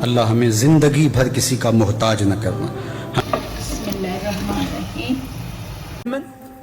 अल्लाह हमें ज़िंदगी भर किसी का मोहताज न करना।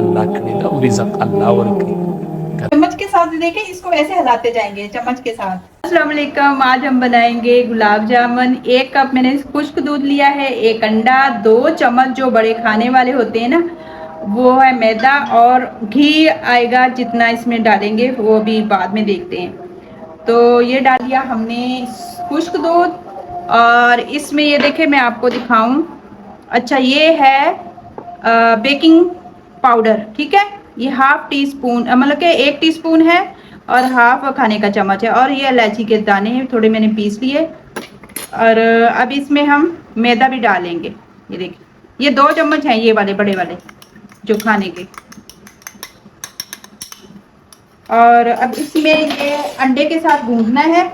अल्लाह करेगा और रिज़्क़ अल्लाह और चम्मच के साथ देखें, इसको ऐसे हिलाते जाएंगे चम्मच के साथ। अस्सलाम वालेकुम, आज हम बनाएंगे गुलाब जामुन। 1 कप मैंने खुश्क दूध लिया है, 1 अंडा, 2 चम्मच जो बड़े खाने वाले होते हैं ना वो है मैदा, और घी आएगा जितना इसमें डालेंगे वो भी बाद में देखते हैं। तो ये डाल दिया हमने खुश्क दूध, और इसमें ये देखें मैं आपको दिखाऊं। अच्छा, ये है बेकिंग पाउडर, ठीक है। ये हाफ टी स्पून, मतलब कि 1 टीस्पून है और हाफ खाने का चम्मच है। और ये इलायची के दाने थोड़े मैंने पीस लिए। और अब इसमें हम मैदा भी डालेंगे। ये देखिए, ये 2 चम्मच हैं, ये वाले बड़े वाले जो खाने के। और अब इसमें ये अंडे के साथ गूंदना है।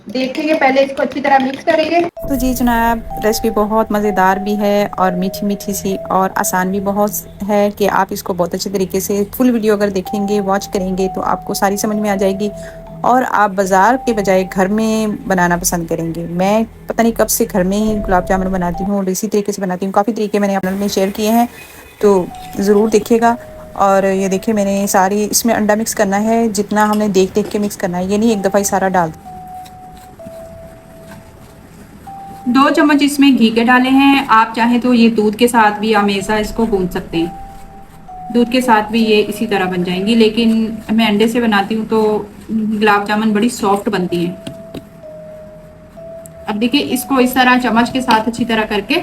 देखेंगे, पहले इसको अच्छी तरह मिक्स करेंगे। तो जी जनाब, रेसिपी बहुत मज़ेदार भी है और मीठी मीठी सी, और आसान भी बहुत है कि आप इसको बहुत अच्छे तरीके से फुल वीडियो अगर देखेंगे, वॉच करेंगे तो आपको सारी समझ में आ जाएगी और आप बाज़ार के बजाय घर में बनाना पसंद करेंगे। मैं पता नहीं कब से घर में ही गुलाब जामुन बनाती हूँ और इसी तरीके से बनाती हूँ। काफ़ी तरीके मैंने अपने में शेयर किए हैं, तो ज़रूर देखिएगा। और ये देखिए, मैंने सारी इसमें अंडा मिक्स करना है, जितना हमने देख देख के मिक्स करना है, ये नहीं एक दफ़ा ही सारा डाल। 2 चम्मच इसमें घी के डाले हैं। आप चाहें तो ये दूध के साथ भी हमेशा इसको गूंद सकते हैं, दूध के साथ भी ये इसी तरह बन जाएंगी। लेकिन मैं अंडे से बनाती हूँ तो गुलाब जामुन बड़ी सॉफ्ट बनती है। अब देखिए, इसको इस तरह चम्मच के साथ अच्छी तरह करके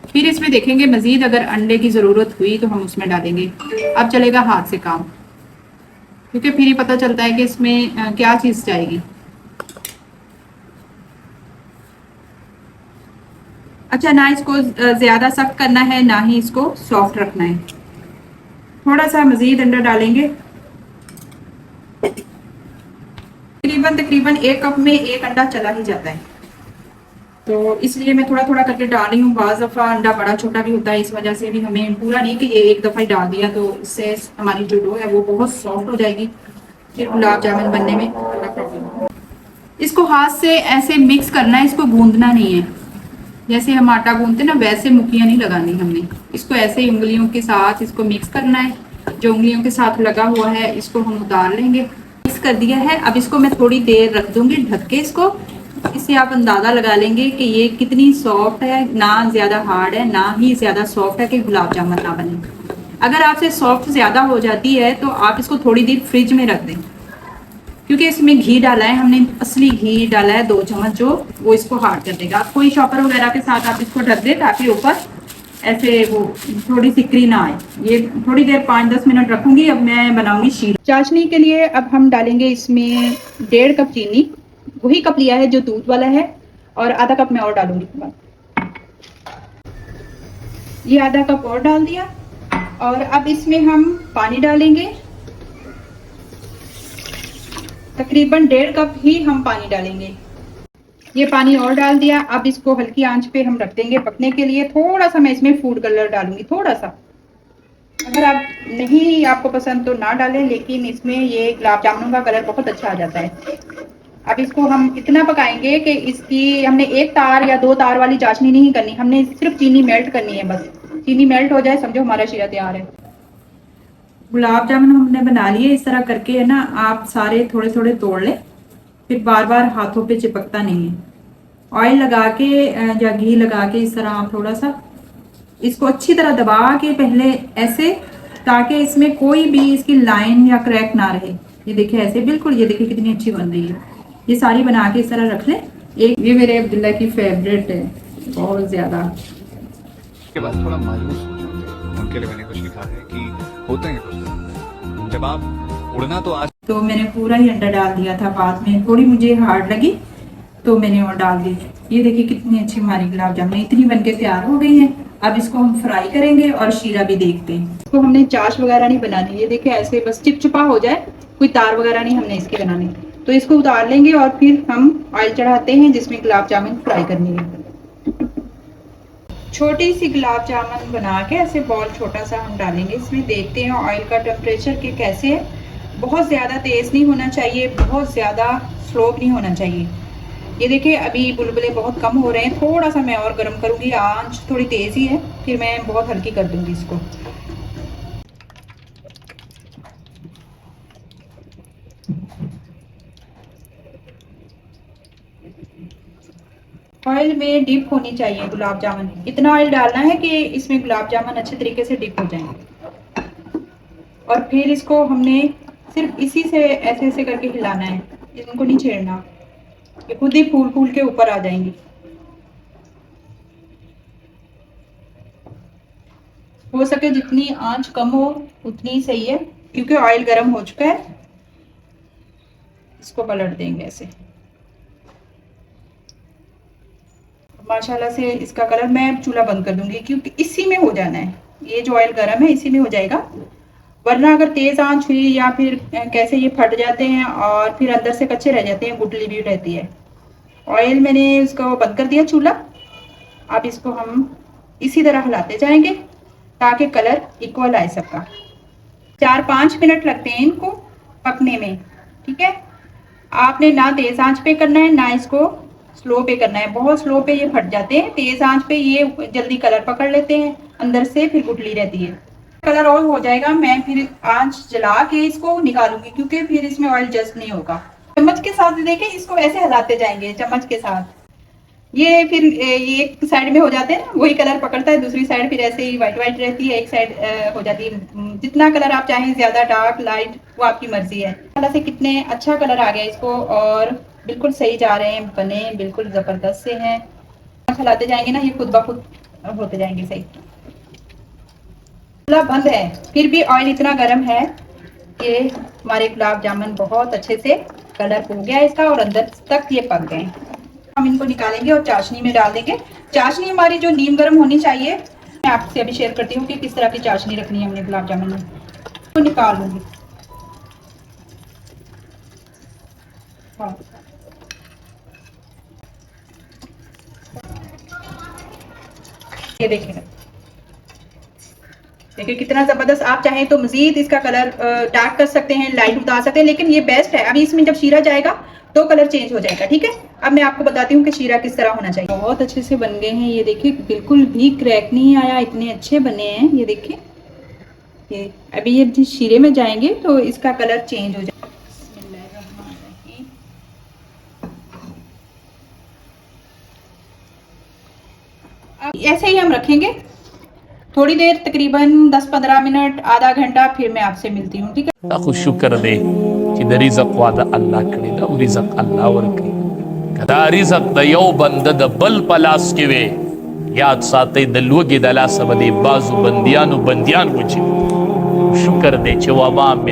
फिर इसमें देखेंगे मजीद अगर अंडे की ज़रूरत हुई तो हम उसमें डालेंगे। अब चलेगा हाथ से काम, क्योंकि फिर ही पता चलता है कि इसमें क्या चीज़ जाएगी। अच्छा, ना इसको ज़्यादा सख्त करना है, ना ही इसको सॉफ्ट रखना है। थोड़ा सा मज़ीद अंडा डालेंगे। तकरीबन 1 कप में 1 अंडा चला ही जाता है, तो इसलिए मैं थोड़ा थोड़ा करके डाल रही हूँ। बाज़ दफ़ा अंडा बड़ा छोटा भी होता है, इस वजह से भी हमें पूरा नहीं कि ये एक दफ़ा ही डाल दिया तो इससे हमारी जो डो है वो बहुत सॉफ्ट हो जाएगी, फिर गुलाब जामुन बनने में थोड़ा प्रॉब्लम। इसको हाथ से ऐसे मिक्स करना है, इसको गूंदना नहीं है। जैसे हम आटा गूंदते ना वैसे मुक्कियाँ नहीं लगानी हमने, इसको ऐसे ही उंगलियों के साथ इसको मिक्स करना है। जो उंगलियों के साथ लगा हुआ है इसको हम उतार लेंगे। मिक्स कर दिया है, अब इसको मैं थोड़ी देर रख दूंगी ढक के। इससे आप अंदाज़ा लगा लेंगे कि ये कितनी सॉफ्ट है, ना ज़्यादा हार्ड है ना ही ज़्यादा सॉफ्ट है कि गुलाब जामुन ना बने। अगर आपसे सॉफ्ट ज़्यादा हो जाती है तो आप इसको थोड़ी देर फ्रिज में रख दें, क्योंकि इसमें घी डाला है हमने, असली घी डाला है 2 चम्मच, जो वो इसको हार्ड कर देगा। आप कोई शॉपर वगैरह के साथ आप इसको ढक दें ताकि ऊपर ऐसे वो थोड़ी सिकरी ना आए। ये थोड़ी देर 5-10 मिनट रखूंगी। अब मैं बनाऊंगी शीरा। चाशनी के लिए अब हम डालेंगे इसमें 1.5 कप चीनी, वही कप लिया है जो दूध वाला है, और आधा कप मैं और डालूंगी। ये आधा कप और डाल दिया, और अब इसमें हम पानी डालेंगे। तकरीबन 1.5 कप ही हम पानी डालेंगे। ये पानी और डाल दिया। अब इसको हल्की आंच पे हम रख देंगे पकने के लिए। थोड़ा सा मैं इसमें फूड कलर डालूंगी, थोड़ा सा। अगर आप नहीं आपको पसंद तो ना डालें, लेकिन इसमें ये गुलाब जामुन का कलर बहुत अच्छा आ जाता है। अब इसको हम इतना पकाएंगे कि इसकी हमने 1 तार या 2 तार वाली चाशनी नहीं करनी, हमने सिर्फ चीनी मेल्ट करनी है। बस चीनी मेल्ट हो जाए समझो हमारा शीरा तैयार है। गुलाब जामुन हमने बना लिए इस तरह करके, है ना। आप सारे थोड़े थोड़े तोड़ लें, फिर बार बार हाथों पे चिपकता नहीं है। ऑयल लगा के या घी लगा के इस तरह आप थोड़ा सा इसको अच्छी तरह दबा के पहले ऐसे, ताकि इसमें कोई भी इसकी लाइन या क्रैक ना रहे। ये देखिए ऐसे बिल्कुल, ये देखिए कितनी अच्छी बन रही है। ये सारी बना के इस तरह रख लें। एक ये मेरे अब्दुल्ला की फेवरेट है बहुत ज्यादा। के बाद थोड़ा मायूस हो जाते हैं, उनके लिए मैंने कुछ लिखा है कि होते हैं कुछ जब आप उड़ना तो आज। तो मैंने पूरा ही अंडा डाल दिया था, बाद में थोड़ी मुझे हार्ड लगी तो मैंने और डाल दी। ये देखिए कितनी अच्छी हमारी गुलाब जामुन इतनी बनके तैयार हो गई हैं। अब इसको हम फ्राई करेंगे और शीरा भी देखते हैं। इसको हमने चाश वगैरह नहीं बनानी, ये देखिए ऐसे बस चिपचिपा हो जाए, कोई तार वगैरह नहीं हमने इसके बनाने। तो इसको उतार लेंगे और फिर हम ऑयल चढ़ाते हैं जिसमें गुलाब जामुन फ्राई करनी है। छोटी सी गुलाब जामुन बना के ऐसे बॉल छोटा सा हम डालेंगे इसमें। देखते हैं ऑयल का टेम्परेचर के कैसे है। बहुत ज़्यादा तेज़ नहीं होना चाहिए, बहुत ज़्यादा स्लो नहीं होना चाहिए। ये देखिए अभी बुलबुले बहुत कम हो रहे हैं, थोड़ा सा मैं और गर्म करूँगी, आंच थोड़ी तेज़ ही है, फिर मैं बहुत हल्की कर दूँगी इसको। ऑयल में डिप होनी चाहिए गुलाब जामुन, इतना ऑयल डालना है कि इसमें गुलाब जामुन अच्छे तरीके से डिप हो जाएंगे। और फिर इसको हमने सिर्फ इसी से ऐसे ऐसे करके हिलाना है, इनको नहीं छेड़ना, ये खुद ही फूल फूल के ऊपर आ जाएंगी। हो सके जितनी आंच कम हो उतनी ही सही है, क्योंकि ऑयल गर्म हो चुका है। इसको पलट देंगे ऐसे, माशाल्लाह से इसका कलर, मैं चूल्हा बंद कर दूंगी क्योंकि इसी में हो जाना है, ये जो ऑयल गर्म है इसी में हो जाएगा, वरना अगर तेज आंच हुई या फिर कैसे ये फट जाते हैं और फिर अंदर से कच्चे रह जाते हैं, गुठली भी रहती है। ऑयल मैंने इसको बंद कर दिया चूल्हा। अब इसको हम इसी तरह हिलाते जाएंगे ताकि कलर इक्वल आए सबका। 4-5 मिनट लगते हैं इनको पकने में, ठीक है। आपने ना तेज आंच पे करना है ना इसको स्लो पे करना है, बहुत स्लो पे ये फट जाते हैं, तेज आंच पे ये जल्दी कलर पकड़ लेते हैं, अंदर से फिर गुठली रहती है। कलर और हो जाएगा, मैं फिर आंच जला के इसको निकालूंगी क्योंकि फिर इसमें ऑयल जस्ट नहीं होगा। चम्मच के साथ देखें, इसको ऐसे हिलाते जाएंगे चम्मच के साथ, ये फिर एक साइड में हो जाते हैं ना, वही कलर पकड़ता है, दूसरी साइड फिर ऐसे ही व्हाइट व्हाइट रहती है, एक साइड हो जाती है। जितना कलर आप चाहें, ज्यादा डार्क लाइट वो आपकी मर्जी है। अल्लाह से कितने अच्छा कलर आ गया इसको, और बिल्कुल सही जा रहे हैं, बने बिल्कुल जबरदस्त से हैं। हिलाते जाएंगे ना, ये खुद ब खुद होते जाएंगे सही। चूल्हा बंद है, फिर भी ऑयल इतना गर्म है कि हमारे गुलाब जामुन बहुत अच्छे से कलर हो गया इसका और अंदर तक ये पक गए। हम इनको निकालेंगे और चाशनी में डाल देंगे। चाशनी हमारी जो नीम गर्म होनी चाहिए, मैं आपसे अभी शेयर करती हूँ कि किस तरह की चाशनी रखनी है हमने गुलाब जामुन में। तो निकाल लूंगी। हाँ। ये देखिएगा, देखिए कितना जबरदस्त। आप चाहें तो मजीद इसका कलर डार्क कर सकते हैं, लाइट उतार सकते हैं, लेकिन ये बेस्ट है। अभी इसमें जब शीरा जाएगा तो कलर चेंज हो जाएगा, ठीक है। अब मैं आपको बताती हूँ कि शीरा किस तरह होना चाहिए। बहुत अच्छे से बन गए हैं, ये देखिए बिल्कुल भी क्रैक नहीं आया, इतने अच्छे बने हैं। ये देखिए, ये अभी ये शीरे में जाएंगे तो इसका कलर चेंज हो जाएगा। ऐसे ही हम रखेंगे थोड़ी देर, तकरीबन 10-15 मिनट, आधा घंटा, फिर मैं आपसे मिलती हूँ, ठीक है। Aku syukur deh, kita rizak wada Allah kini da rizak Allah warki. Kada rizak da yau banda da bal palas kiwe, yaad saate da lugi da la sabade bazu bandiyan wuji. Syukur deh cewaba me.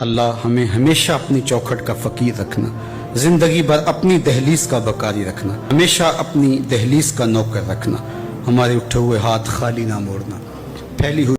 अल्लाह हमें हमेशा अपनी चौखट का फकीर रखना, जिंदगी भर अपनी दहलीज का बकारी रखना, हमेशा अपनी दहलीज का नौकर रखना, हमारे उठे हुए हाथ खाली ना मोड़ना, फैली हुई